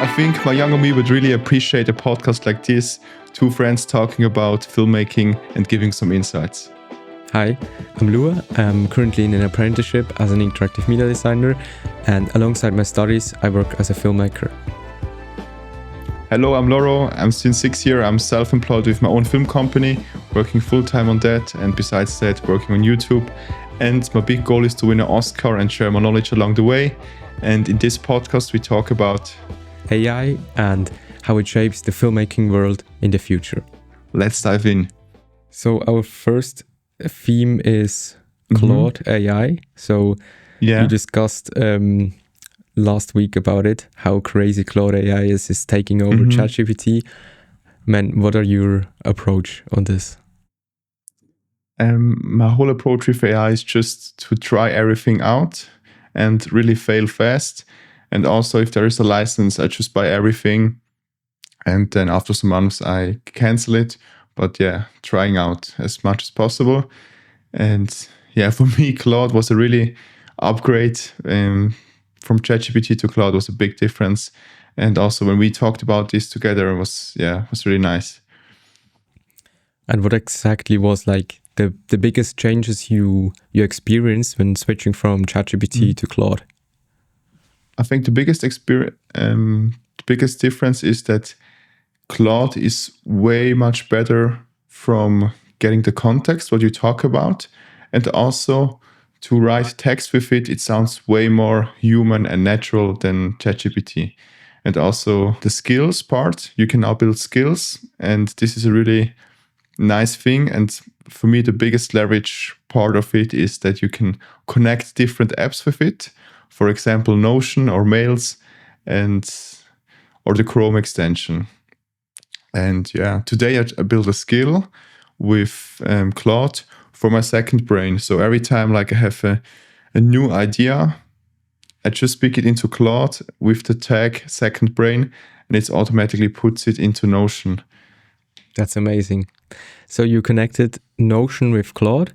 I think my younger me would really appreciate a podcast like this, two friends talking about filmmaking and giving some insights. Hi, I'm Lua. I'm currently in an apprenticeship as an interactive media designer, and alongside my studies, I work as a filmmaker. Hello, I'm Loro. I'm since 6 years. I'm self-employed with my own film company, working full-time on that, and besides that, working on YouTube. And my big goal is to win an Oscar and share my knowledge along the way. And in this podcast, we talk about AI and how it shapes the filmmaking world in the future. Let's dive in. So our first theme is Claude AI. So we discussed last week about it, how crazy Claude AI is taking over ChatGPT. Man, what are your approach on this? My whole approach with AI is just to try everything out and really fail fast. And also, if there is a license, I just buy everything. And then after some months, I cancel it. But yeah, trying out as much as possible. And yeah, for me, Claude was a really upgrade. From ChatGPT to Claude was a big difference. And also, when we talked about this together, it was really nice. And what exactly was like the biggest changes you experienced when switching from ChatGPT to Claude? I think the biggest difference is that Claude is way much better from getting the context, what you talk about, and also to write text with it, it sounds way more human and natural than ChatGPT. And also the skills part, you can now build skills, and this is a really nice thing. And for me, the biggest leverage part of it is that you can connect different apps with it. For example, Notion or Mails or the Chrome extension. And yeah, today I built a skill with Claude for my second brain. So every time I have a new idea, I just speak it into Claude with the tag second brain, and it automatically puts it into Notion. That's amazing. So you connected Notion with Claude,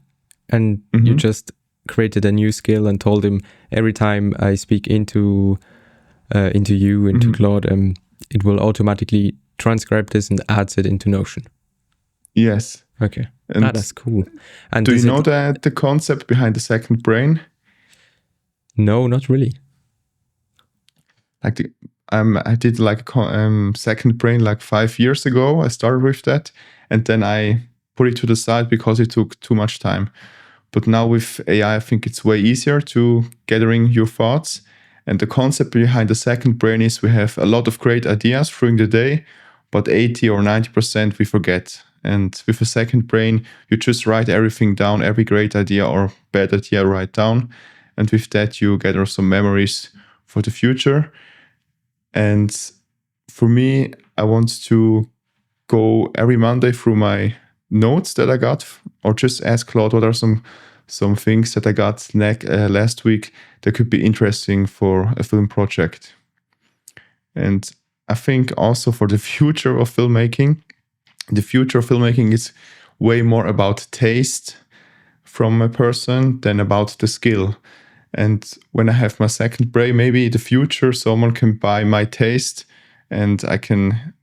and you just created a new skill and told him every time I speak into Claude, it will automatically transcribe this and adds it into Notion. Yes. Okay. That's cool. And do you know the concept behind the second brain? No, not really. I did second brain 5 years ago. I started with that, and then I put it to the side because it took too much time. But now with AI, I think it's way easier to gathering your thoughts. And the concept behind the second brain is we have a lot of great ideas during the day, but 80 or 90% we forget. And with a second brain, you just write everything down, every great idea or bad idea write down. And with that, you gather some memories for the future. And for me, I want to go every Monday through my notes that I got, or just ask Claude what are some things that I got last week that could be interesting for a film project. And I think also for the future of filmmaking, is way more about taste from a person than about the skill. And when I have my second brain, maybe in the future someone can buy my taste and I can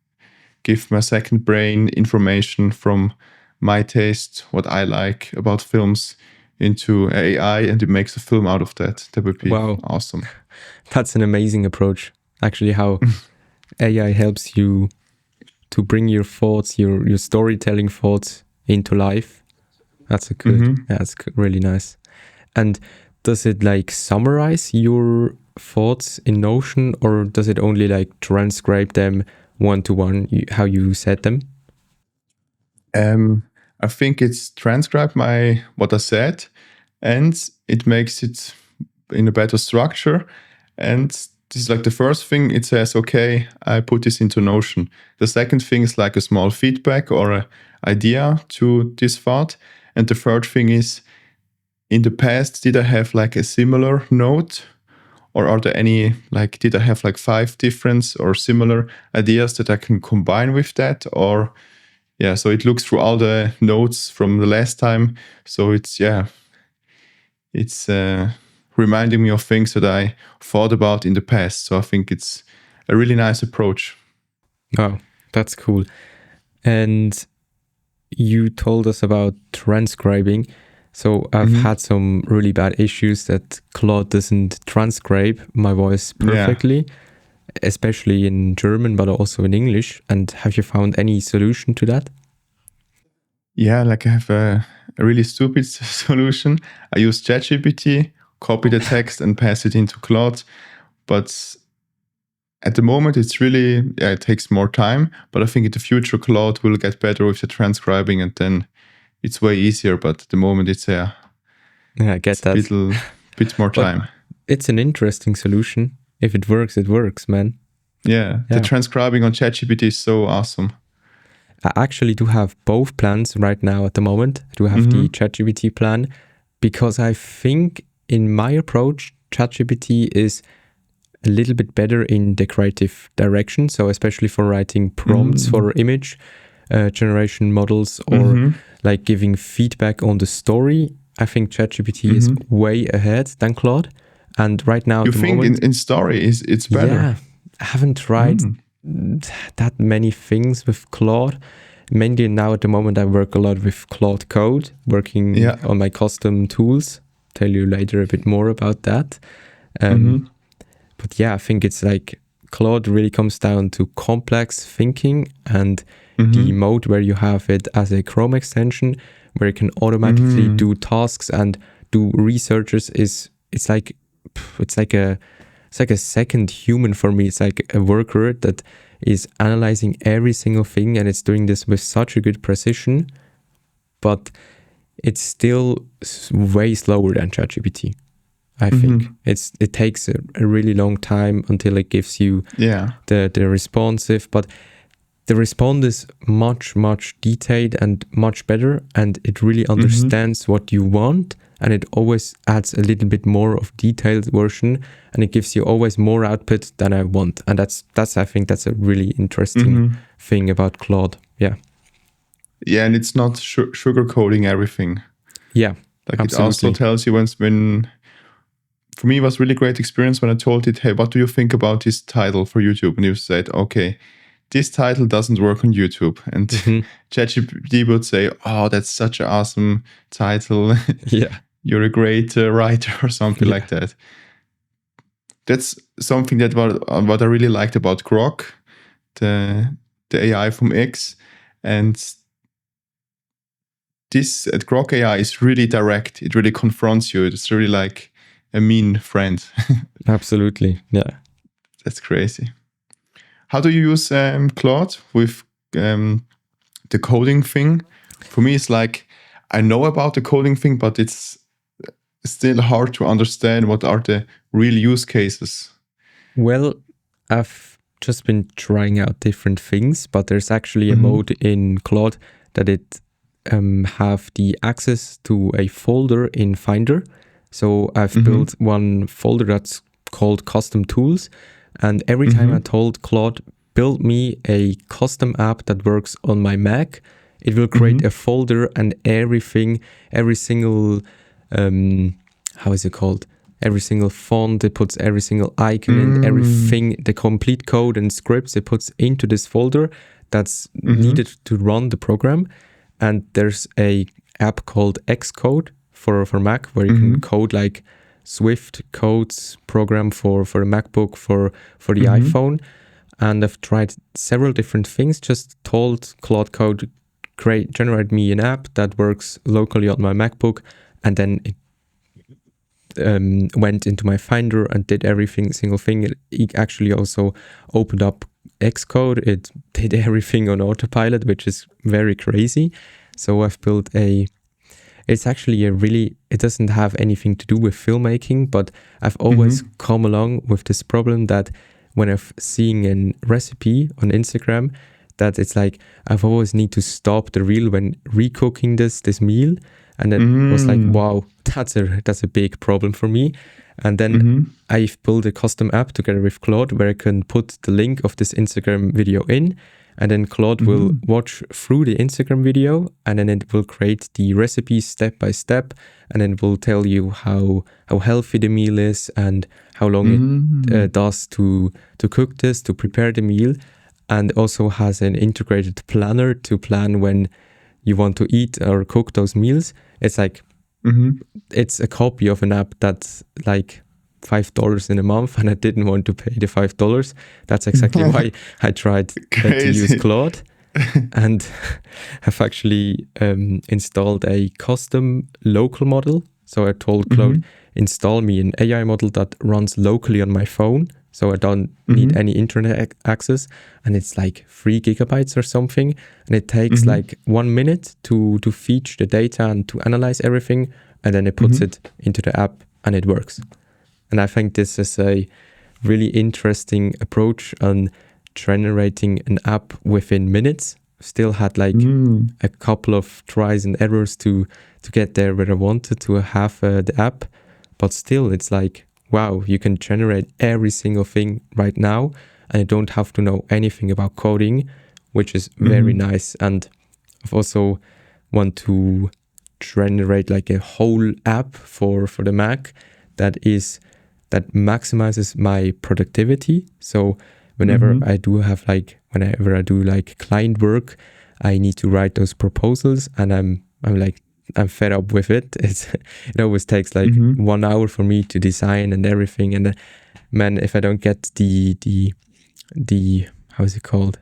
give my second brain information from my taste, what I like about films, into AI, and it makes a film out of that. That would be awesome. That's an amazing approach. Actually, how AI helps you to bring your thoughts, your storytelling thoughts into life. That's that's really nice. And does it summarize your thoughts in Notion, or does it only transcribe them one-to-one, how you said them? I think it's transcribed what I said, and it makes it in a better structure. And this is the first thing. It says, okay, I put this into Notion. The second thing is a small feedback or an idea to this thought. And the third thing is, in the past, did I have a similar note? Or are there any, did I have 5 different or similar ideas that I can combine with that? Or yeah, so it looks through all the notes from the last time. So it's reminding me of things that I thought about in the past. So I think it's a really nice approach. Oh, that's cool. And you told us about transcribing. So I've had some really bad issues that Claude doesn't transcribe my voice perfectly, especially in German, but also in English. And have you found any solution to that? Yeah, like I have a really stupid solution. I use ChatGPT, copy the text and pass it into Claude. But at the moment, it's really, it takes more time. But I think in the future, Claude will get better with the transcribing, and then it's way easier. But at the moment, it's I get that. A bit more time. It's an interesting solution. If it works, man. Yeah, the transcribing on ChatGPT is so awesome. I actually do have both plans right now at the moment. I do have the ChatGPT plan because I think in my approach, ChatGPT is a little bit better in the creative direction. So especially for writing prompts for image generation models or like giving feedback on the story. I think ChatGPT is way ahead than Claude. And right now, you think in story it's better? Yeah, I haven't tried that many things with Claude. Mainly now at the moment, I work a lot with Claude Code, working on my custom tools. Tell you later a bit more about that. But yeah, I think it's like Claude really comes down to complex thinking and the mode where you have it as a Chrome extension, where you can automatically do tasks and do researches. It's like a second human for me. It's like a worker that is analyzing every single thing, and it's doing this with such a good precision, but it's still way slower than ChatGPT. I think it takes a really long time until it gives you the responsive, but the response is much detailed and much better, and it really understands what you want, and it always adds a little bit more of detailed version, and it gives you always more output than I want. And that's I think that's a really interesting thing about Claude. Yeah, and it's not sugarcoating everything. Yeah, like absolutely. It also tells you when for me it was really great experience when I told it, hey, what do you think about this title for YouTube? And you said, okay, this title doesn't work on YouTube. And ChatGPT would say, oh, that's such an awesome title. Yeah. You're a great writer or something like that. That's something that what I really liked about Grok, the AI from X. And this at Grok AI is really direct. It really confronts you. It's really like a mean friend. Absolutely. Yeah. That's crazy. How do you use Claude with the coding thing? For me, it's like I know about the coding thing, but it's still hard to understand what are the real use cases. Well, I've just been trying out different things, but there's actually a mode in Claude that it have the access to a folder in Finder. So I've built one folder that's called custom tools. And every time I told Claude, build me a custom app that works on my Mac, it will create a folder and everything, every single, how is it called? Every single font, it puts every single icon in, everything, the complete code and scripts it puts into this folder that's needed to run the program. And there's a app called Xcode for Mac where you can code like Swift codes program for a MacBook, for the iPhone. And I've tried several different things, just told Claude Code, generate me an app that works locally on my MacBook. And then it went into my Finder and did single thing. It actually also opened up Xcode. It did everything on autopilot, which is very crazy. So I've built it's actually it doesn't have anything to do with filmmaking, but I've always come along with this problem that when I've seen a recipe on Instagram, that it's like I've always need to stop the reel when recooking this meal. And it was like, wow, that's a big problem for me. And then I've built a custom app together with Claude where I can put the link of this Instagram video in, and then Claude will watch through the Instagram video, and then it will create the recipes step by step, and then it will tell you how healthy the meal is and how long it does to cook this, to prepare the meal, and also has an integrated planner to plan when you want to eat or cook those meals. It's like it's a copy of an app that's like $5 in a month, and I didn't want to pay the $5. That's exactly why I tried to use Claude, and have actually installed a custom local model. So I told Claude, install me an AI model that runs locally on my phone, so I don't need any internet access, and it's like 3 gigabytes or something, and it takes like 1 minute to feed the data and to analyze everything, and then it puts it into the app and it works. And I think this is a really interesting approach on generating an app within minutes. Still had like a couple of tries and errors to get there where I wanted to have the app. But still, it's like, wow, you can generate every single thing right now, and you don't have to know anything about coding, which is very nice. And I've also want to generate like a whole app for the Mac that maximizes my productivity. So whenever I do client work, I need to write those proposals, and I'm fed up with it. It always takes like 1 hour for me to design and everything. And man, if I don't get the how's it called?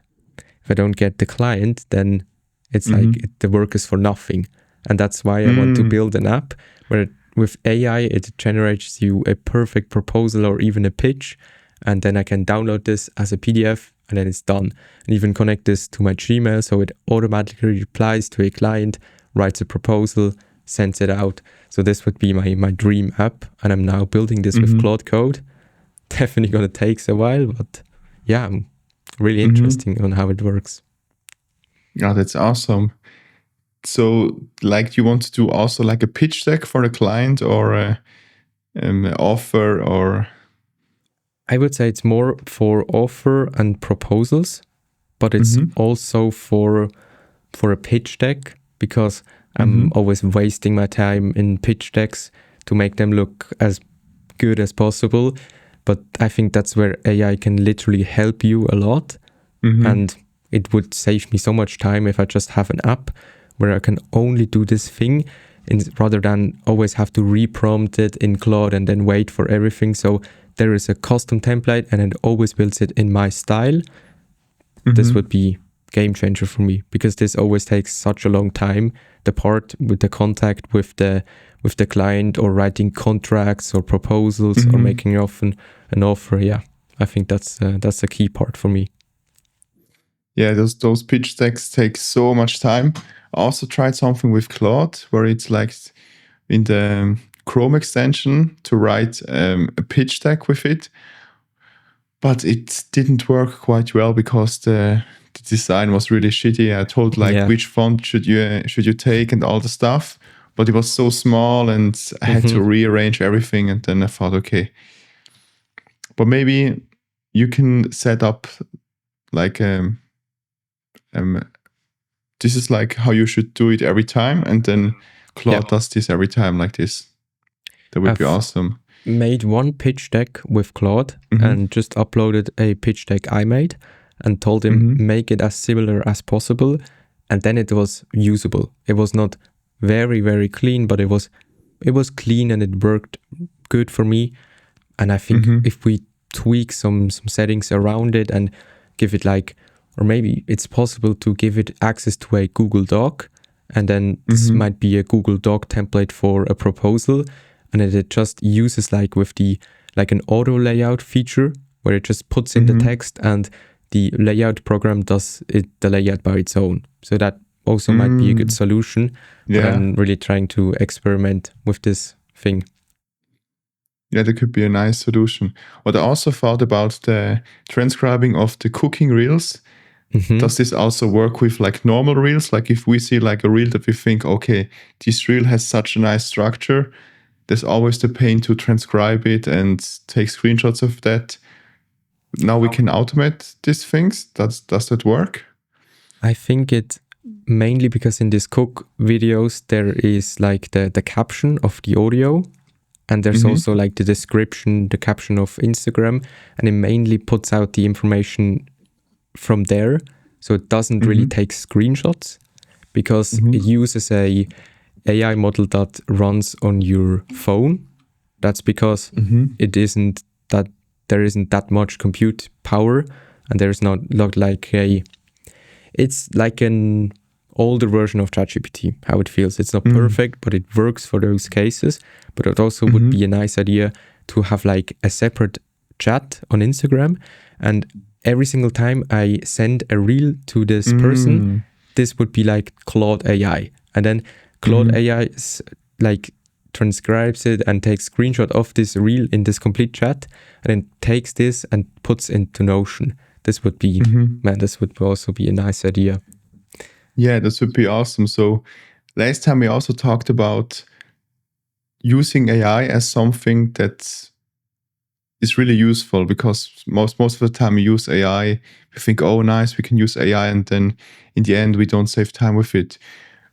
If I don't get the client, then it's like the work is for nothing. And that's why I want to build an app where with AI, it generates you a perfect proposal or even a pitch. And then I can download this as a PDF, and then it's done. And even connect this to my Gmail, so it automatically replies to a client, writes a proposal, sends it out. So this would be my dream app. And I'm now building this with Claude Code. Definitely going to take a while, but yeah, I'm really interesting on how it works. Yeah, that's awesome. So, like, you want to do also like a pitch deck for the client, or an offer, or? I would say it's more for offer and proposals, but it's also for a pitch deck, because I'm always wasting my time in pitch decks to make them look as good as possible. But I think that's where AI can literally help you a lot. And it would save me so much time if I just have an app where I can only do this thing, rather than always have to reprompt it in Claude and then wait for everything. So there is a custom template, and it always builds it in my style. This would be game changer for me, because this always takes such a long time. The part with the contact with the client, or writing contracts or proposals, or making an offer. Yeah, I think that's a key part for me. Yeah, those pitch decks take so much time. I also tried something with Claude where it's like in the Chrome extension to write a pitch deck with it, but it didn't work quite well because the design was really shitty. I told which font should you take and all the stuff, but it was so small, and I had to rearrange everything. And then I thought, okay, but maybe you can set up like this is like how you should do it every time, and then Claude does this every time like this. That would be awesome. Made one pitch deck with Claude and just uploaded a pitch deck I made, and told him make it as similar as possible, and then it was usable. It was not very, very clean, but it was clean, and it worked good for me. And I think if we tweak some settings around it and give it or maybe it's possible to give it access to a Google Doc, and then this might be a Google Doc template for a proposal, and it just uses an auto layout feature where it just puts in the text, and the layout program does the layout by its own. So that also might be a good solution. Yeah. But I'm really trying to experiment with this thing. Yeah, that could be a nice solution. What I also thought about the transcribing of the cooking reels. Does this also work with like normal reels? Like if we see like a reel that we think, okay, this reel has such a nice structure, there's always the pain to transcribe it and take screenshots of that. Now we can automate these things. Does that work? I think it mainly because in these cook videos there is like the caption of the audio, and there's also like the description, the caption of Instagram, and it mainly puts out the information from there. So it doesn't really take screenshots because it uses a AI model that runs on your phone. That's because it isn't that there isn't that much compute power, and there's not like it's like an older version of ChatGPT, how it feels. It's not perfect, but it works for those cases. But it also would be a nice idea to have like a separate chat on Instagram, and every single time I send a reel to this person, this would be like Claude AI, and then Claude AI like transcribes it and takes screenshot of this reel in this complete chat, and then takes this and puts into Notion. This would be this would also be a nice idea. Yeah, this would be awesome. So last time we also talked about using AI as something that is really useful, because most of the time we use AI, we think, oh, nice, we can use AI, and then in the end we don't save time with it.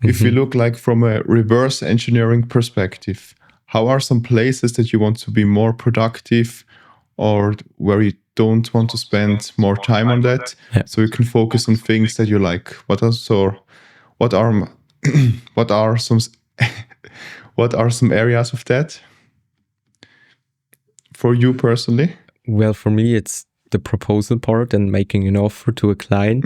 If we look like from a reverse engineering perspective, how are some places that you want to be more productive, or where you don't want to spend more time on that, so you can focus on things that you like? What are what are some what are some areas of that for you personally? Well, for me, it's the proposal part and making an offer to a client.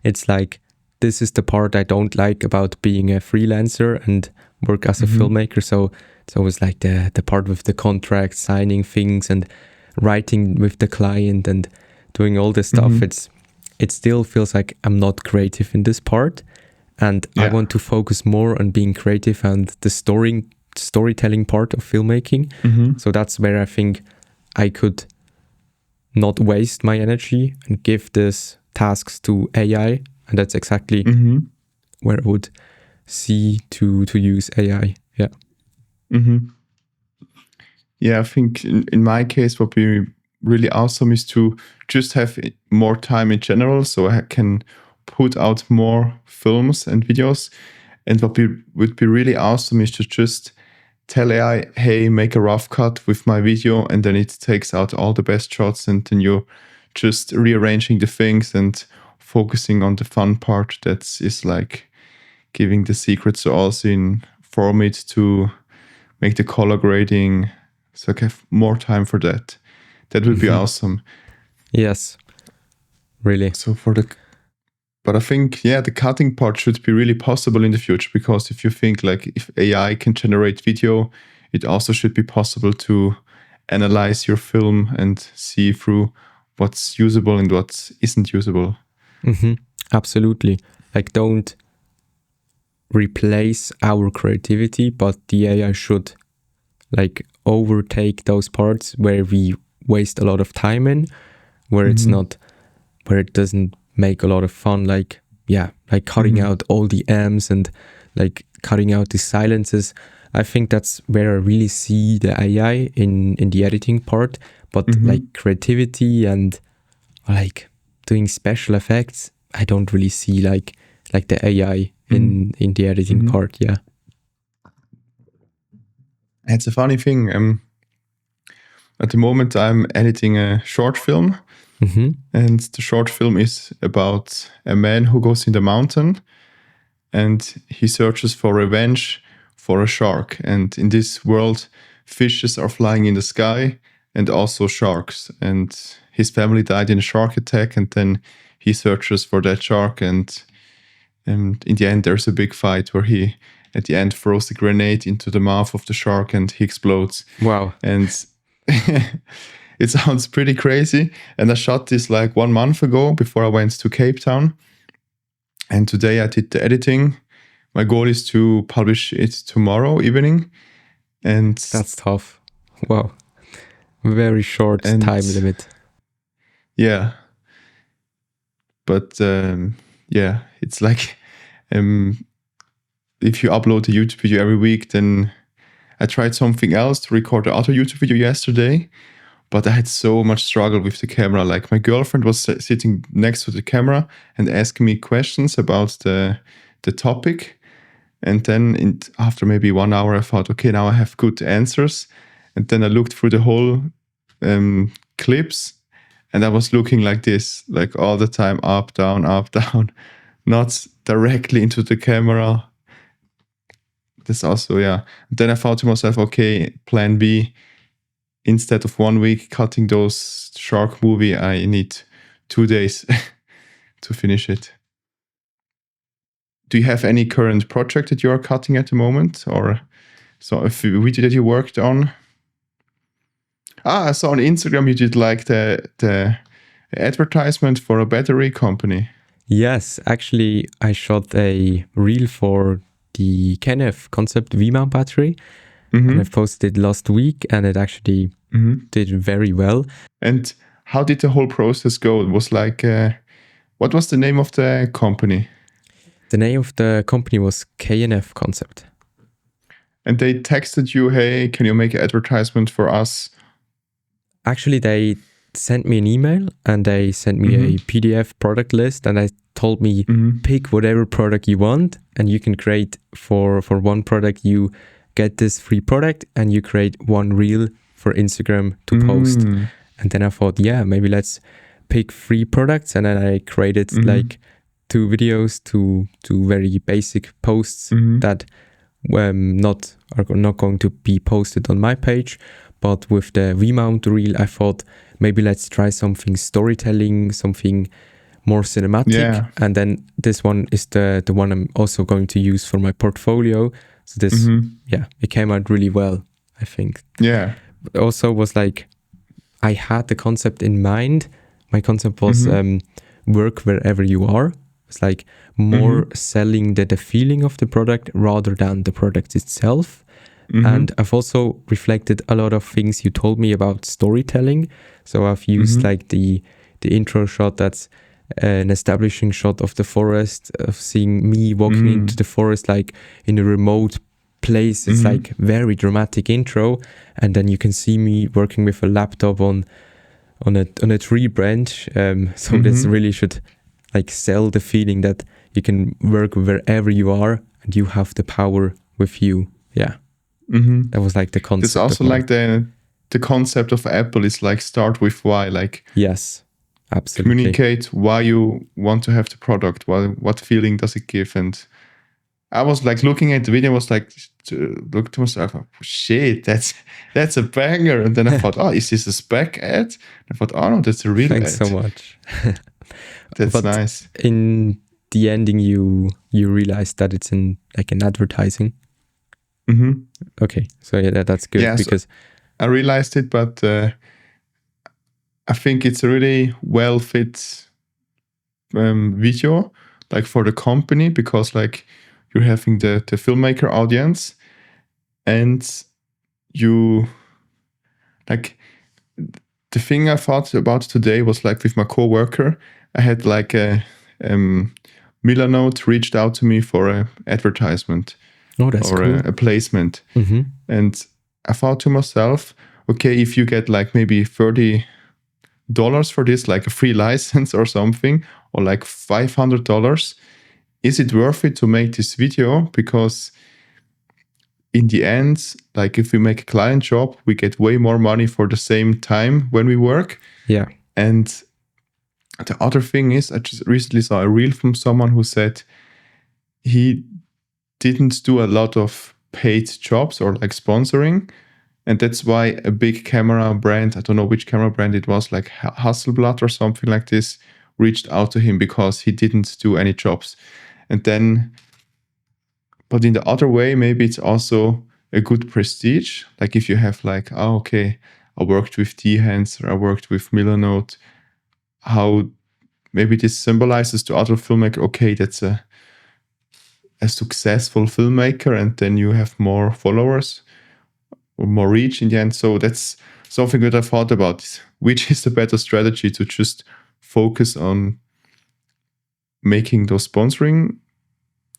It's like, this is the part I don't like about being a freelancer and work as a filmmaker. So it's always like the part with the contract, signing things and writing with the client and doing all this stuff. It still feels like I'm not creative in this part. And I want to focus more on being creative and the storytelling part of filmmaking. So that's where I think I could not waste my energy and give these tasks to AI. And that's exactly where I would see to use AI. Yeah. Yeah, I think in my case, what would be really awesome is to just have more time in general, so I can put out more films and videos. And what would be really awesome is to just tell AI, hey, make a rough cut with my video, and then it takes out all the best shots, and then you're just rearranging the things and focusing on the fun part that is like giving the secrets. So also in Formit to make the color grading, so I have more time for that. That would be awesome. Yes, really. So but I think, the cutting part should be really possible in the future, because if you think like if AI can generate video, it also should be possible to analyze your film and see through what's usable and what isn't usable. Absolutely. Like, don't replace our creativity, but the AI should like overtake those parts where we waste a lot of time in, where it's not, where it doesn't make a lot of fun, like cutting out all the M's and like cutting out the silences. I think that's where I really see the AI in the editing part, but like creativity and like doing special effects, I don't really see like the AI in the editing part. Yeah. It's a funny thing. At the moment, I'm editing a short film, and the short film is about a man who goes in the mountain and he searches for revenge for a shark. And in this world, fishes are flying in the sky and also sharks. And his family died in a shark attack, and then he searches for that shark. And in the end, there's a big fight where he, at the end, throws a grenade into the mouth of the shark and he explodes. Wow. And it sounds pretty crazy. And I shot this like 1 month ago before I went to Cape Town. And today I did the editing. My goal is to publish it tomorrow evening. And that's tough. Wow. Very short time limit. Yeah. But it's like if you upload a YouTube video every week, then I tried something else to record the other YouTube video yesterday. but I had so much struggle with the camera. Like my girlfriend was sitting next to the camera and asking me questions about the topic. And then after maybe 1 hour, I thought, okay, now I have good answers. And then I looked through the whole clips, and I was looking like this, like all the time, up, down, not directly into the camera. That's also, yeah. Then I thought to myself, okay, plan B, instead of 1 week cutting those shark movie, I need 2 days to finish it. Do you have any current project that you are cutting at the moment? Or so a video that you worked on? I saw on Instagram you did like the advertisement for a battery company. Yes, actually, I shot a reel for the KNF concept V-mount battery, and I posted it last week, and it actually did very well. And how did the whole process go? It was like, what was the name of the company? The name of the company was KNF Concept. And they texted you, hey, can you make an advertisement for us? Actually, they sent me an email and they sent me a PDF product list, and they told me pick whatever product you want, and you can create for one product, you get this free product, and you create one reel for Instagram to post. And then I thought, yeah, maybe let's pick 3 products, and then I created like 2 videos, two very basic posts that are not going to be posted on my page. But with the V-mount reel, I thought maybe let's try something storytelling, something more cinematic. Yeah. And then this one is the one I'm also going to use for my portfolio. So this, it came out really well, I think. Yeah. But also was like, I had the concept in mind. My concept was work wherever you are. It's like more selling the feeling of the product rather than the product itself. And I've also reflected a lot of things you told me about storytelling. So I've used like the intro shot, that's an establishing shot of the forest, of seeing me walking into the forest like in a remote place. It's like very dramatic intro, and then you can see me working with a laptop on a tree branch. So this really should like sell the feeling that you can work wherever you are and you have the power with you. Yeah. That was like the concept. It's also like the concept of Apple is like start with why, like yes, absolutely. Communicate why you want to have the product, what feeling does it give. And I was like looking at the video, was like look to myself, oh, shit, that's a banger. And then I thought, oh, is this a spec ad? And I thought, oh no, that's a real Thanks ad. so much. That's nice. In the ending, you realized that it's in like an advertising. Okay, so yeah, that's good, yeah, because so I realized it, but I think it's a really well fit video, like for the company, because like you're having the filmmaker audience, and you like the thing I thought about today was like with my coworker, I had like a Milanote reached out to me for an advertisement. Oh, that's or cool. a placement. And I thought to myself, okay, if you get like maybe $30 for this, like a free license or something, or like $500, is it worth it to make this video? Because in the end, like if we make a client job, we get way more money for the same time when we work. Yeah. And the other thing is, I just recently saw a reel from someone who said he didn't do a lot of paid jobs or like sponsoring, and that's why a big camera brand, I don't know which camera brand it was, like Hasselblad or something like this, reached out to him because he didn't do any jobs. And then, but in the other way, maybe it's also a good prestige, like if you have like, oh, okay, I worked with Behance or I worked with Milanote, how maybe this symbolizes to other filmmakers, okay, that's a successful filmmaker, and then you have more followers or more reach in the end. So that's something that I thought about. Which is the better strategy, to just focus on making those sponsoring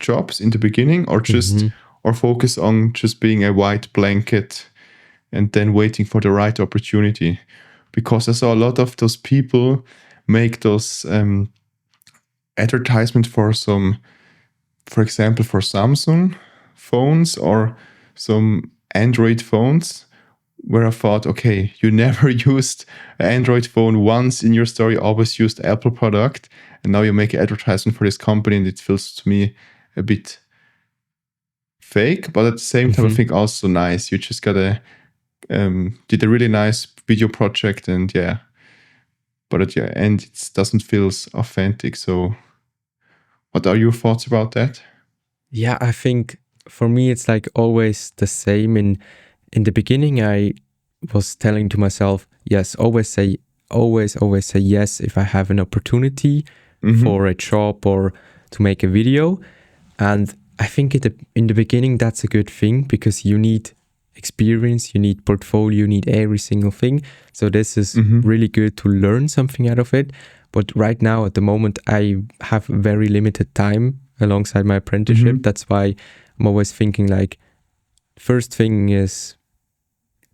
jobs in the beginning, or just or focus on just being a white blanket and then waiting for the right opportunity? because I saw a lot of those people make those advertisement for example, for Samsung phones or some Android phones, where I thought, okay, you never used an Android phone once in your story, always used Apple product, and now you make an advertisement for this company, and it feels to me a bit fake, but at the same time, I think also nice. You just did a really nice video project, and but at the end, it doesn't feel authentic. So what are your thoughts about that? Yeah, I think for me, it's like always the same. In the beginning, I was telling to myself, yes, always say yes if I have an opportunity for a job or to make a video. And I think in the beginning, that's a good thing because you need experience, you need portfolio, you need every single thing. So this is really good to learn something out of it. But right now, at the moment, I have very limited time alongside my apprenticeship. That's why I'm always thinking like, first thing is,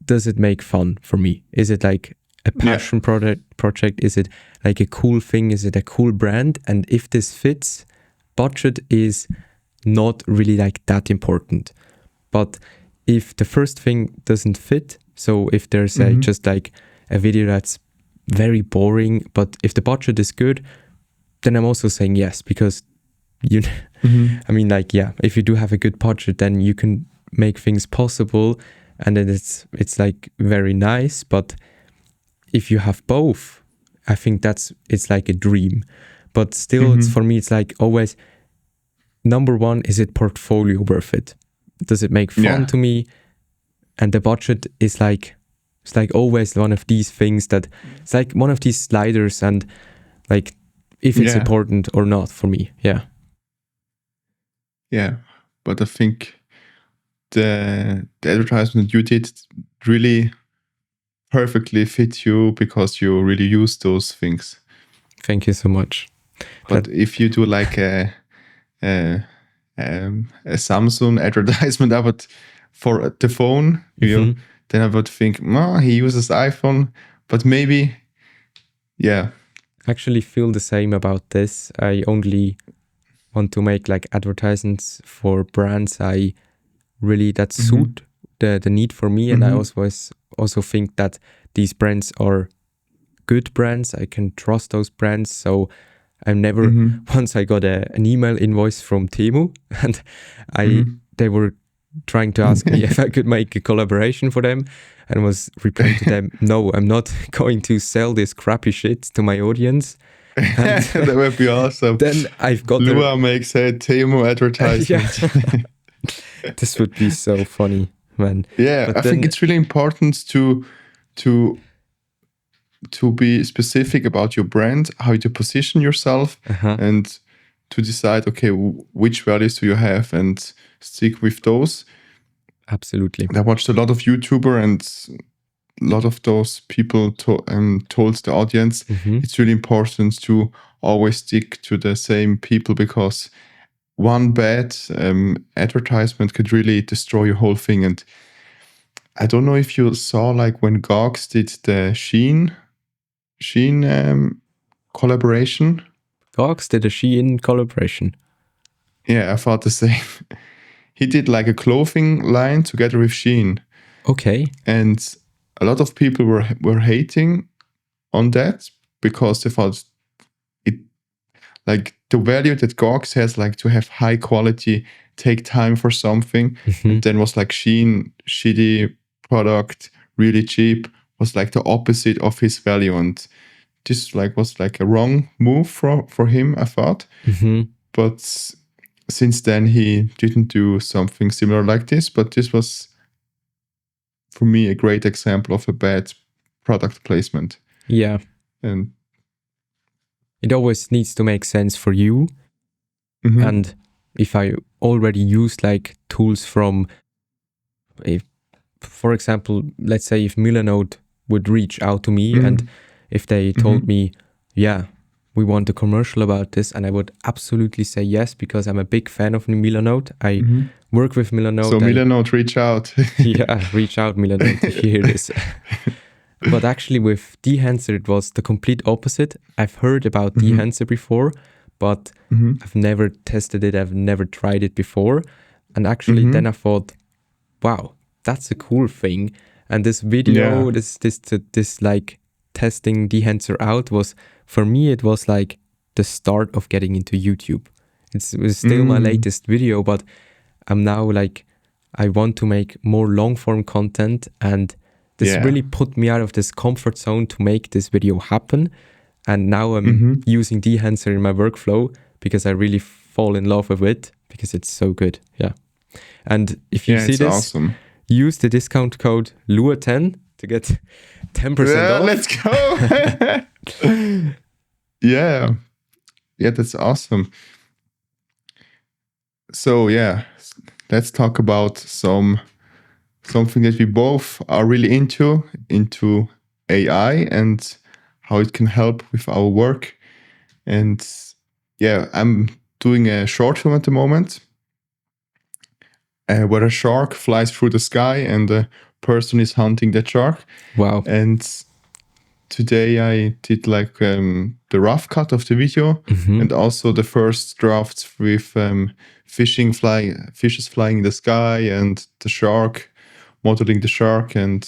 does it make fun for me? Is it like a passion project? Is it like a cool thing? Is it a cool brand? And if this fits, budget is not really like that important. But if the first thing doesn't fit, so if there's just like a video that's very boring, but if the budget is good, then I'm also saying yes, because I mean, like, if you do have a good budget, then you can make things possible, and then it's like very nice. But if you have both, I think it's like a dream. But still, it's for me, it's like always, number one, is it portfolio worth it? Does it make fun to me? And the budget is like, it's like always one of these things that it's like one of these sliders, and like if it's important or not for me. Yeah, but I think the advertisement you did really perfectly fit you because you really use those things. Thank you so much. But if you do like a Samsung advertisement for the phone, then I would think, he uses iPhone, but maybe, I actually feel the same about this. I only want to make like advertisements for brands that suit the need for me, and I also think that these brands are good brands. I can trust those brands, so I'm never. Once I got an email invoice from Temu, and they were trying to ask me if I could make a collaboration for them, and was replying to them, no, I'm not going to sell this crappy shit to my audience. And that would be awesome. Then I've got Lua makes a Temu advertisement. This would be so funny, man. Yeah, I think it's really important to be specific about your brand, how to position yourself, and to decide, okay, which values do you have, and stick with those. Absolutely. I watched a lot of YouTuber, and a lot of those people told the audience it's really important to always stick to the same people, because one bad advertisement could really destroy your whole thing. And I don't know if you saw, like, when Gogs did the Shein collaboration. Gogs did a Shein collaboration. Yeah, I thought the same. He did like a clothing line together with Shein. Okay. And a lot of people were hating on that because they thought it, like, the value that Gogs has, like, to have high quality, take time for something, and then was like Shein, shitty product, really cheap, was like the opposite of his value. And this was like a wrong move for him, I thought. But since then he didn't do something similar like this. But this was, for me, a great example of a bad product placement. Yeah. And it always needs to make sense for you. And if I already use like tools from, for example, let's say if Milanote would reach out to me and if they told me, we want a commercial about this, and I would absolutely say yes, because I'm a big fan of Milanote. I work with Milanote. So Milanote, reach out. Reach out, Milanote, if you hear this. But actually with Dehancer, it was the complete opposite. I've heard about Mm-hmm. Dehancer before, but Mm-hmm. I've never tested it. I've never tried it before. And actually then I thought, wow, that's a cool thing. And this video, Yeah. this like testing Dehancer out was, for me, it was like the start of getting into YouTube. It was still my latest video, but I'm now like, I want to make more long form content, and this really put me out of this comfort zone to make this video happen. And now I'm using Dehancer in my workflow because I really fall in love with it because it's so good. Yeah. And if you see It's this, awesome. use the discount code Lua10 to get 10% off. Let's go. Yeah, that's awesome. So let's talk about something that we both are really into AI and how it can help with our work. And I'm doing a short film at the moment where a shark flies through the sky and a person is hunting that shark. Wow. And today I did like the rough cut of the video and also the first drafts with fishes flying in the sky and the shark, modeling the shark. And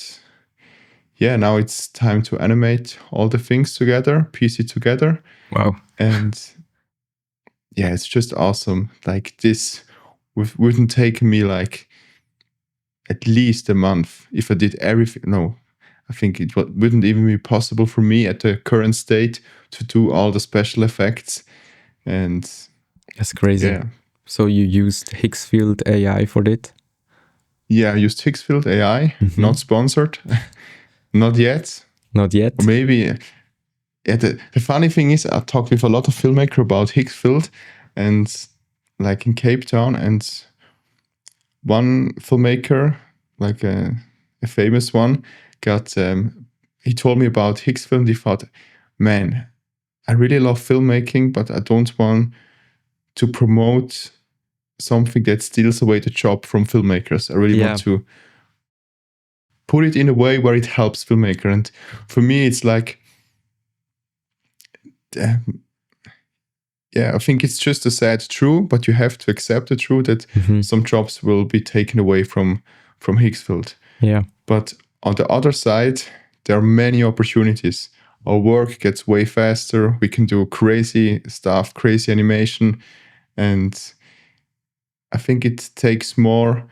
now it's time to animate all the things together, piece it together. Wow. And it's just awesome. Like this wouldn't take me like at least a month if I did everything. No, I think it wouldn't even be possible for me at the current state to do all the special effects. And that's crazy. Yeah. So you used Higgsfield AI for it? Yeah, I used Higgsfield AI, not sponsored. Not yet. Not yet? Or maybe. The funny thing is, I talked with a lot of filmmakers about Higgsfield and like in Cape Town, and one filmmaker, like a famous one, he told me about Higgsfield and he thought, man, I really love filmmaking, but I don't want to promote something that steals away the job from filmmakers. I really want to put it in a way where it helps filmmaker. And for me, it's like, I think it's just a sad truth, but you have to accept the truth that some jobs will be taken away from Higgsfield. Yeah. But on the other side, there are many opportunities. Our work gets way faster. We can do crazy stuff, crazy animation. And I think it takes more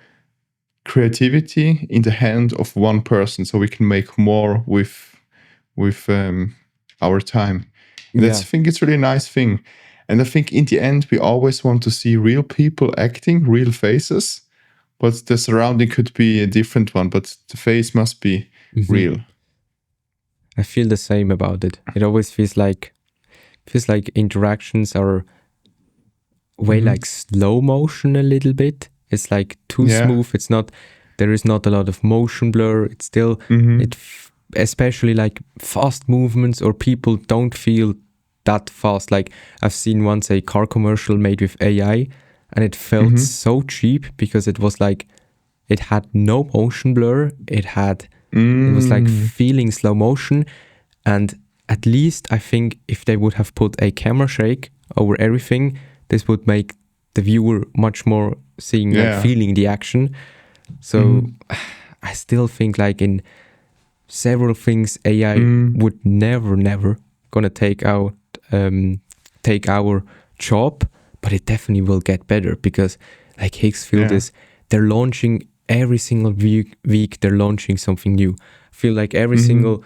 creativity in the hand of one person so we can make more with our time. I think it's really a nice thing. And I think in the end, we always want to see real people acting, real faces, but the surrounding could be a different one, but the face must be real. I feel the same about it. It always feels like interactions are way like slow motion a little bit. It's like too smooth. It's not, there is not a lot of motion blur. It's still, especially like fast movements or people don't feel that fast. Like I've seen once a car commercial made with AI and it felt so cheap because it was like, it had no motion blur. It was like feeling slow motion. And at least I think if they would have put a camera shake over everything, this would make the viewer much more like feeling the action. So I still think like in several things AI would never gonna take our job, but it definitely will get better because like Higgsfield they're launching every single week they're launching something new. I feel like every single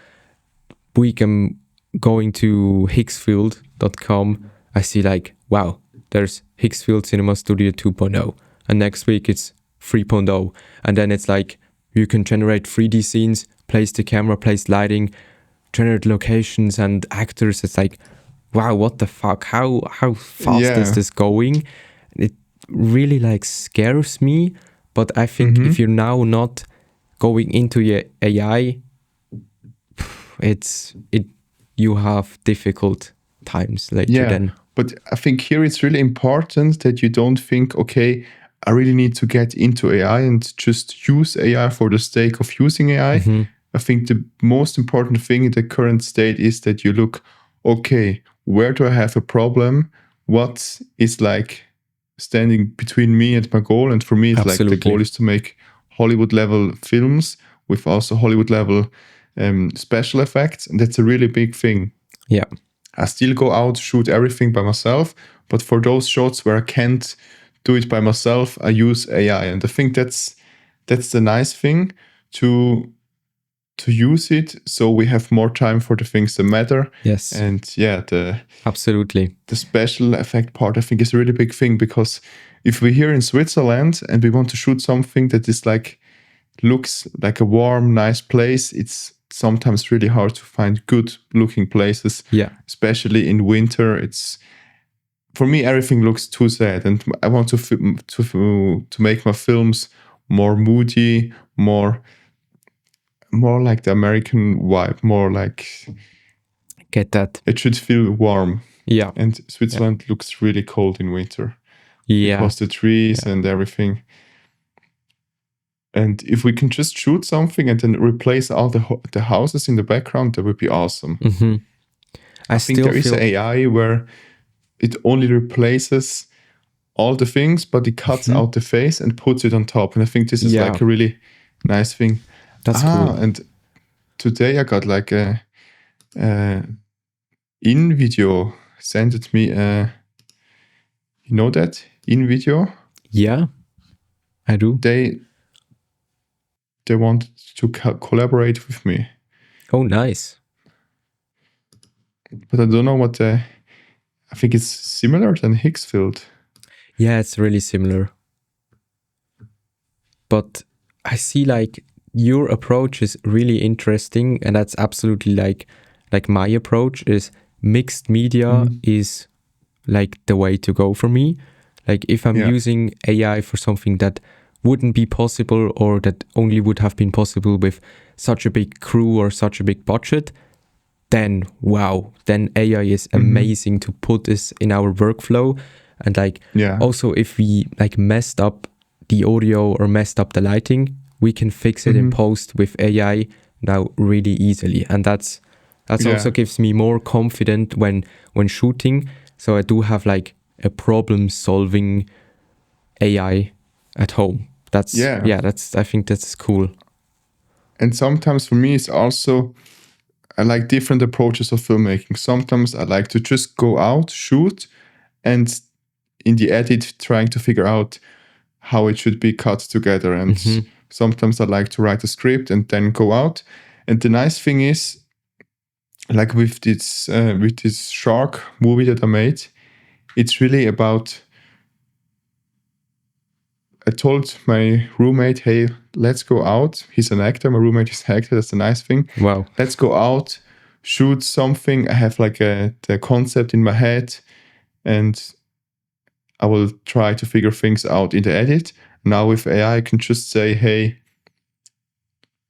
week I'm going to Higgsfield.com, I see like, wow, there's Higgsfield Cinema Studio 2.0 and next week it's 3.0, and then it's like you can generate 3D scenes, place the camera, place lighting, generate locations and actors. It's like, wow, what the fuck? How fast is this going? It really like scares me, but I think if you're now not going into your AI, you have difficult times later then. But I think here it's really important that you don't think, okay, I really need to get into AI and just use AI for the sake of using AI. I think the most important thing in the current state is that you look, okay, where do I have a problem? What is like standing between me and my goal? And for me, it's like the Absolutely. goal is to make Hollywood level films with also Hollywood level special effects. And that's a really big thing. Yeah. I still go out, shoot everything by myself. But for those shots where I can't do it by myself, I use AI. And I think that's the nice thing to use it, so we have more time for the things that matter. Yes. And Absolutely. the special effect part, I think, is a really big thing, because if we're here in Switzerland and we want to shoot something that is like looks like a warm, nice place, it's sometimes really hard to find good looking places. Yeah. Especially in winter, it's, for me, everything looks too sad, and I want to make my films more moody, more like the American vibe, more like, Get that. it should feel warm. Yeah. And Switzerland looks really cold in winter. Yeah. Because the trees and everything. And if we can just shoot something and then replace all the houses in the background, that would be awesome. Mm-hmm. I think there is AI where it only replaces all the things, but it cuts out the face and puts it on top. And I think this is like a really nice thing. That's cool. And today I got like a InVideo sent it me. You know that InVideo? Yeah, I do. They wanted to collaborate with me. Oh, nice. But I don't know what I think it's similar than Higgsfield. Yeah, it's really similar. But I see like your approach is really interesting, and that's absolutely like my approach is mixed media is like the way to go for me. Like if I'm using AI for something that wouldn't be possible, or that only would have been possible with such a big crew or such a big budget, then wow, then AI is amazing to put this in our workflow. And like also if we like messed up the audio or messed up the lighting, we can fix it in post with AI now really easily. And that's also gives me more confidence when shooting. So I do have like a problem solving AI at home. That's I think that's cool. And sometimes for me, it's also, I like different approaches of filmmaking. Sometimes I like to just go out, shoot, and in the edit trying to figure out how it should be cut together. And sometimes I like to write a script and then go out. And the nice thing is, like with this shark movie that I made, it's really about, I told my roommate, hey, let's go out. He's an actor. My roommate is an actor. That's a nice thing. Wow. Let's go out, shoot something. I have like the concept in my head, and I will try to figure things out in the edit. Now with AI, I can just say, hey,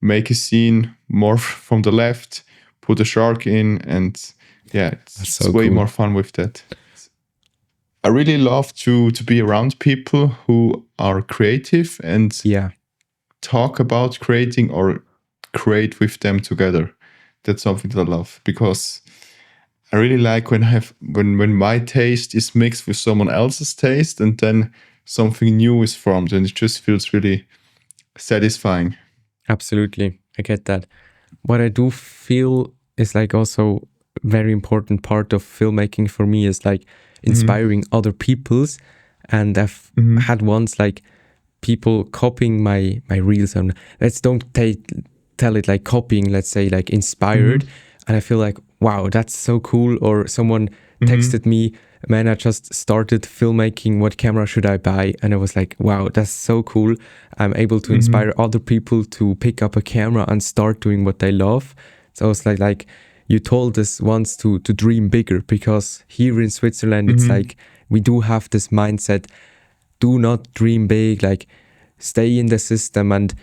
make a scene more from the left, put a shark in, and it's way cool. more fun with that. I really love to be around people who are creative and talk about creating or create with them together. That's something that I love, because I really like when my taste is mixed with someone else's taste, and then something new is formed, and it just feels really satisfying. Absolutely, I get that. What I do feel is like also very important part of filmmaking for me is like inspiring other people's. And I've had once like people copying my reels, and let's don't tell it like copying, let's say like inspired. And I feel like, wow, that's so cool. Or someone texted me, man, I just started filmmaking, what camera should I buy? And I was like, wow, that's so cool. I'm able to inspire other people to pick up a camera and start doing what they love. So it's like you told us once to dream bigger, because here in Switzerland, it's like we do have this mindset, do not dream big, like stay in the system. And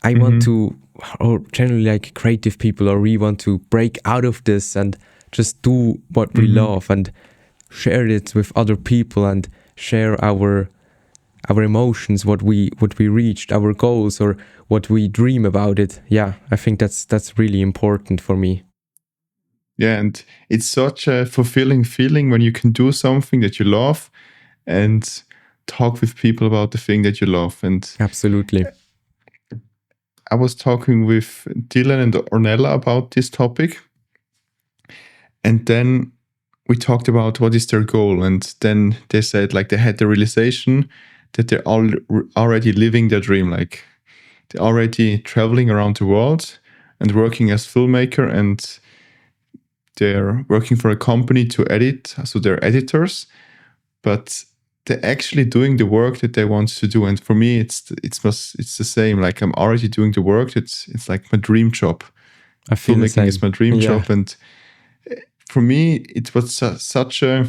I want to, or generally like creative people, or we want to break out of this and just do what we love and share it with other people and share our our emotions, what we reached, our goals, or what we dream about it. Yeah, I think that's really important for me. Yeah, and it's such a fulfilling feeling when you can do something that you love and talk with people about the thing that you love. And Absolutely. I was talking with Dylan and Ornella about this topic. And then we talked about what is their goal. And then they said like they had the realization that they're all already living their dream. Like they're already traveling around the world and working as filmmaker, and they're working for a company to edit. So they're editors, but they're actually doing the work that they want to do. And for me, it's the same. Like I'm already doing the work. It's like my dream job. I feel the Filmmaking same. is my dream job, and for me, it was such a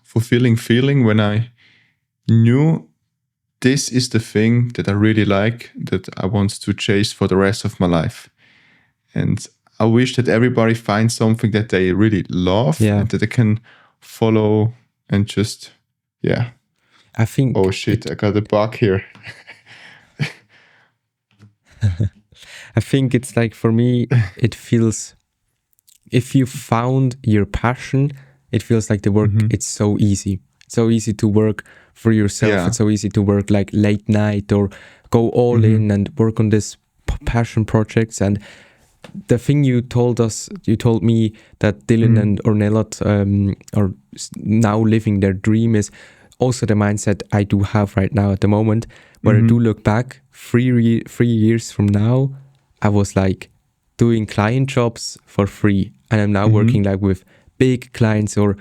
fulfilling feeling when I knew this is the thing that I really like, that I want to chase for the rest of my life. And I wish that everybody finds something that they really love and that they can follow and just, I think. Oh shit, I got a bug here. I think it's like, for me, it feels, if you found your passion, it feels like the work, it's so easy. It's so easy to work for yourself. Yeah. It's so easy to work like late night or go all in and work on this passion projects. And the thing you told me that Dylan and Ornella are now living their dream is also the mindset I do have right now at the moment, where I do look back 3 years from now, I was like doing client jobs for free, and I'm now working like with big clients or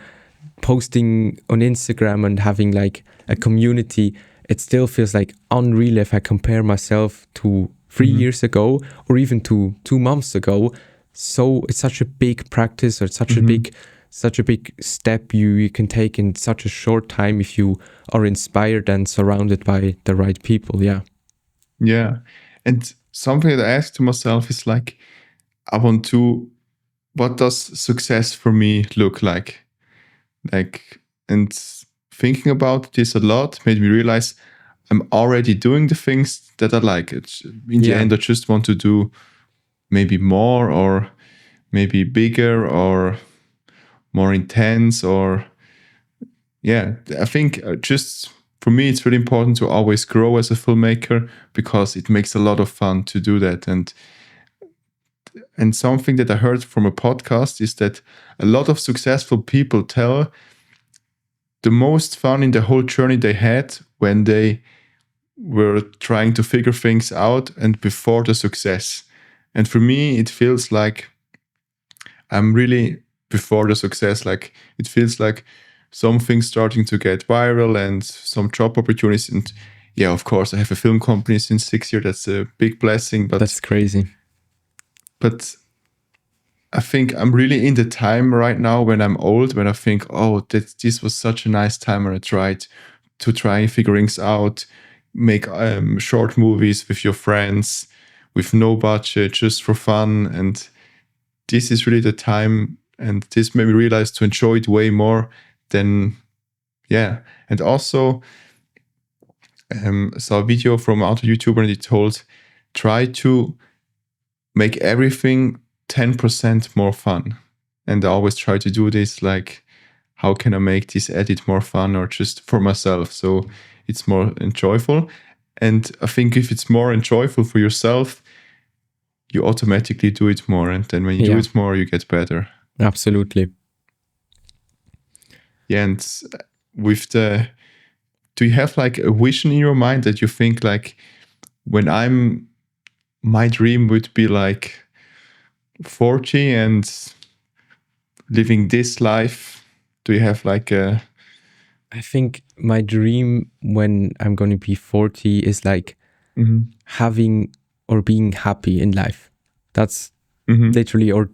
posting on Instagram and having like a community. It still feels like unreal if I compare myself to 3 years ago or even to 2 months ago. So it's such a big practice, or such a big step you can take in such a short time if you are inspired and surrounded by the right people. Yeah. And something that I ask to myself is like, what does success for me look like? And thinking about this a lot made me realize I'm already doing the things that I like. In the end, I just want to do maybe more, or maybe bigger, or more intense, or I think just for me, it's really important to always grow as a filmmaker, because it makes a lot of fun to do that. And something that I heard from a podcast is that a lot of successful people tell the most fun in the whole journey they had when they were trying to figure things out and before the success. And for me, it feels like I'm really before the success. Like it feels like something starting to get viral and some job opportunities. And of course, I have a film company since 6 years. That's a big blessing. But that's crazy. But I think I'm really in the time right now when I'm old, when I think, this was such a nice time when I tried figuring out, make short movies with your friends, with no budget, just for fun. And this is really the time. And this made me realize to enjoy it way more than, And also, saw a video from an auto YouTuber, and he told, try to make everything 10% more fun. And I always try to do this, like, how can I make this edit more fun, or just for myself, so it's more enjoyable. And I think if it's more enjoyable for yourself, you automatically do it more. And then when you do it more, you get better. Absolutely. Yeah, and do you have like a vision in your mind that you think like, my dream would be like 40 and living this life? Do you have like I think my dream when I'm going to be 40 is like having or being happy in life. That's literally, or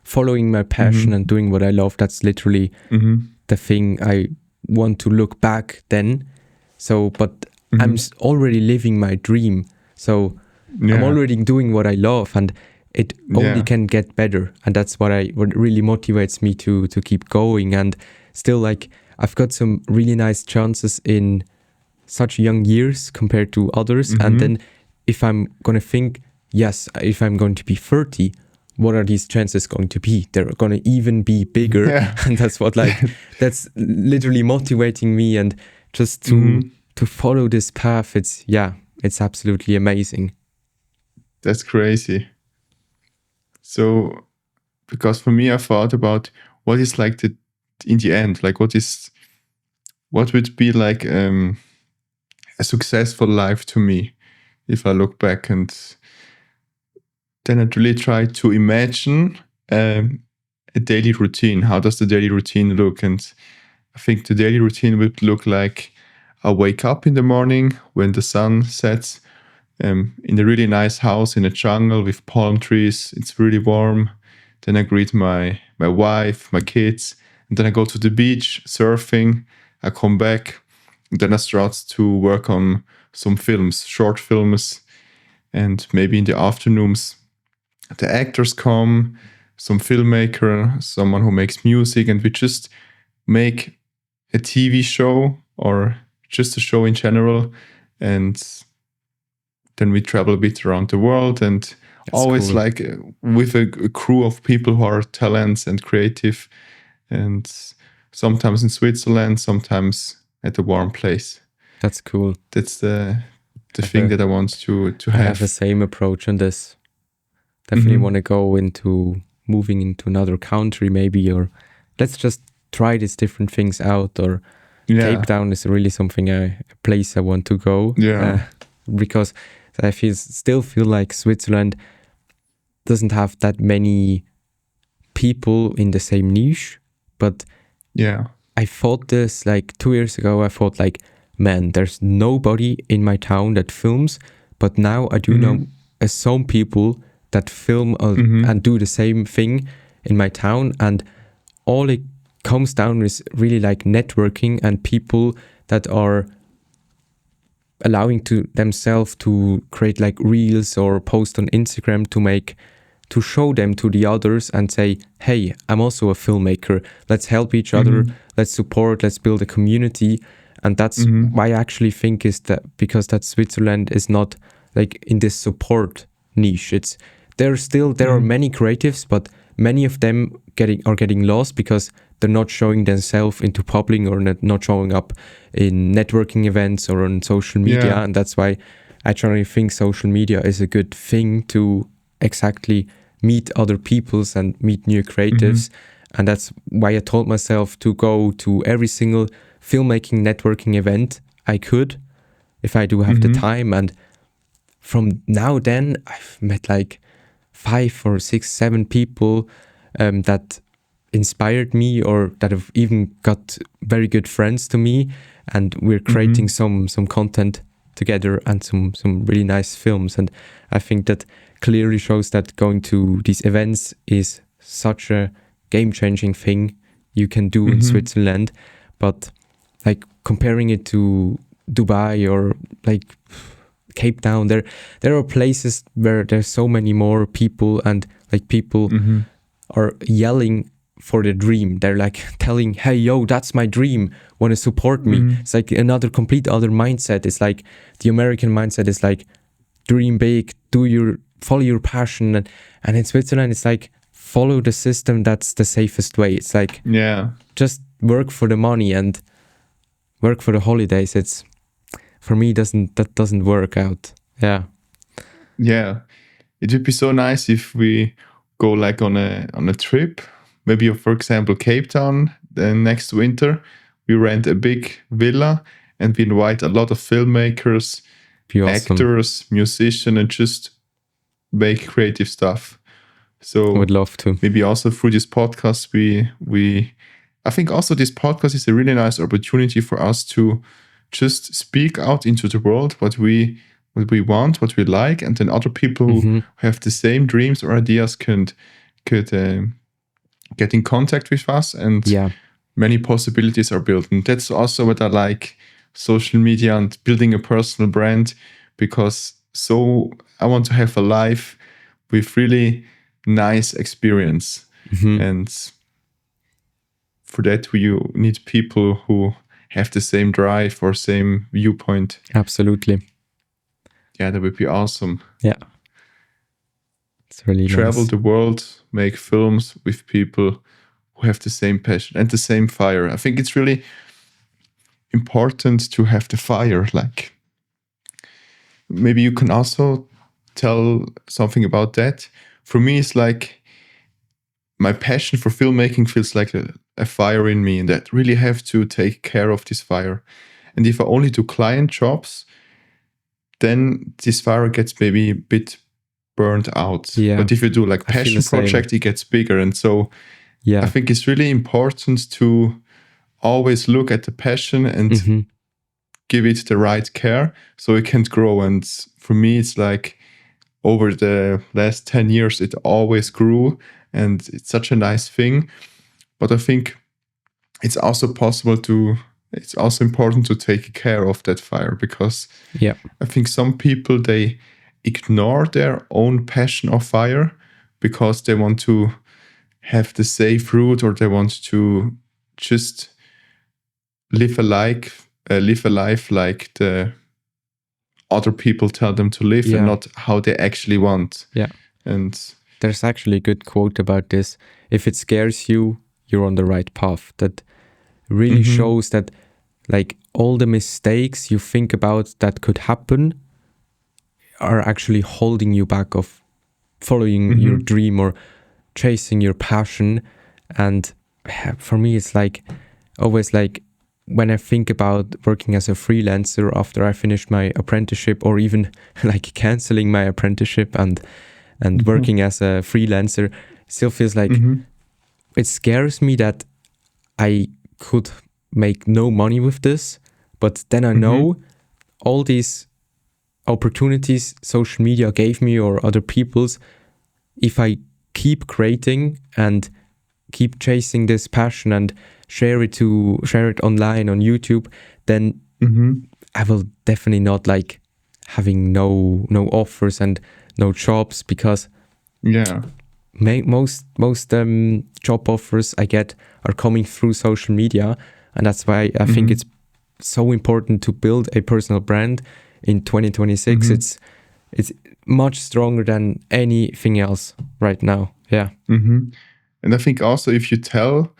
following my passion and doing what I love. That's literally the thing I want to look back then. So, but I'm already living my dream. So I'm already doing what I love, and it only can get better. And that's what really motivates me to keep going. And still, like, I've got some really nice chances in such young years compared to others. And then if I'm going to think, yes, if I'm going to be 30, what are these chances going to be? They're going to even be bigger. Yeah. And that's what that's literally motivating me. And just to follow this path, it's absolutely amazing. That's crazy. So, because for me, I thought about what is like in the end, like what would be like a successful life to me if I look back, and then I'd really try to imagine a daily routine. How does the daily routine look? And I think the daily routine would look like I wake up in the morning when the sun sets, in a really nice house in a jungle with palm trees. It's really warm. Then I greet my wife, my kids, and then I go to the beach surfing. I come back, and then I start to work on some films, short films, and maybe in the afternoons the actors come, some filmmaker, someone who makes music, and we just make a TV show or just a show in general, and then we travel a bit around the world, and That's always cool. like with a crew of people who are talents and creative, and sometimes in Switzerland, sometimes at a warm place. That's cool. That's the thing that I want to I have. have the same approach on this. Definitely want to go into moving into another country maybe, or let's just try these different things out. Or Cape Town is really something a place I want to go. Because I still feel like Switzerland doesn't have that many people in the same niche. But I thought this like 2 years ago. I thought like, man, there's nobody in my town that films. But now I do know some people that film and do the same thing in my town. And all it comes down is really like networking and people that are allowing to themselves to create like reels or post on Instagram to show them to the others and say, hey, I'm also a filmmaker. Let's help each other. Let's support. Let's build a community. And that's why I actually think is that because that Switzerland is not like in this support niche. There are many creatives, but many of them are getting lost because they're not showing themselves into public or not showing up in networking events or on social media. And that's why I generally think social media is a good thing to exactly meet other peoples and meet new creatives. And that's why I told myself to go to every single filmmaking networking event I could, if I do have the time. And from now then, I've met like 5 or 6, 7 people that inspired me or that have even got very good friends to me. And we're creating some content together and some really nice films. And I think that clearly shows that going to these events is such a game-changing thing you can do in Switzerland. But like comparing it to Dubai or like Cape Town, there are places where there's so many more people and like people are yelling for the dream. They're like telling, hey, yo, that's my dream. Want to support me? It's like another complete other mindset. It's like the American mindset is like dream big, follow your passion. And in Switzerland, it's like follow the system. That's the safest way. It's like, just work for the money and work for the holidays. It's, for me, that doesn't work out. Yeah. It would be so nice if we go like on a trip, maybe for example Cape Town. Then next winter we rent a big villa and we invite a lot of filmmakers, actors, musicians, and just make creative stuff. So I would love to. Maybe also through this podcast I think also this podcast is a really nice opportunity for us to just speak out into the world what we want, what we like, and then other people who have the same dreams or ideas could get in contact with us, and many possibilities are built. And that's also what I like social media and building a personal brand, because I want to have a life with really nice experience. And for that you need people who have the same drive or same viewpoint. Absolutely. Yeah, that would be awesome. Yeah. It's really Travel nice. the world, make films with people who have the same passion and the same fire. I think it's really important to have the fire. Like, maybe you can also tell something about that. For me, it's like my passion for filmmaking feels like a fire in me, and that really have to take care of this fire. And if I only do client jobs, then this fire gets maybe a bit burned out. Yeah. But if you do like I feel passion the same. project, it gets bigger. And so Yeah. I think it's really important to always look at the passion and give it the right care so it can grow. And for me, it's like over the last 10 years, it always grew, and it's such a nice thing. But I think it's also important to take care of that fire, because Yeah. I think some people, they ignore their own passion or fire because they want to have the safe route, or they want to just live a life like the other people tell them to live, and not how they actually want. Yeah. And there's actually a good quote about this. If it scares you, you're on the right path. That really shows that, like, all the mistakes you think about that could happen are actually holding you back of following your dream or chasing your passion. And for me, it's like always like when I think about working as a freelancer after I finished my apprenticeship, or even like canceling my apprenticeship and working as a freelancer, it still feels like it scares me that I could make no money with this. But then I know all these opportunities social media gave me, or other people's, if I keep creating and keep chasing this passion and share it online on YouTube, then I will definitely not like having no offers and no jobs, because most job offers I get are coming through social media. And that's why I think it's so important to build a personal brand in 2026. It's much stronger than anything else right now. Yeah. And I think also, if you tell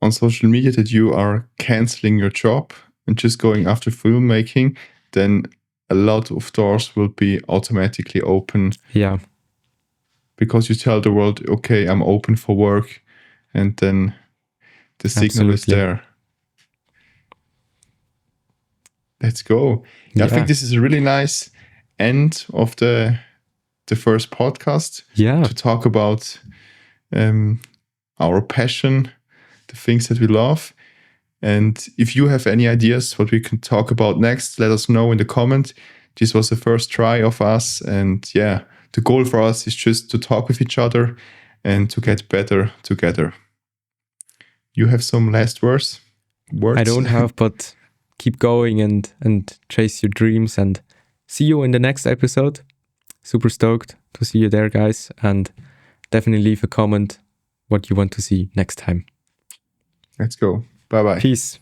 on social media that you are canceling your job and just going after filmmaking, then a lot of doors will be automatically open. Yeah. Because you tell the world, okay, I'm open for work, and then the signal is there. Let's go. Yeah, I think this is a really nice end of the first podcast. Yeah. To talk about our passion, the things that we love. And if you have any ideas what we can talk about next, let us know in the comment. This was the first try of us. And yeah, the goal for us is just to talk with each other and to get better together. You have some last words? I don't have, but keep going and chase your dreams, and see you in the next episode. Super stoked to see you there, guys. And definitely leave a comment what you want to see next time. Let's go. Bye-bye. Peace.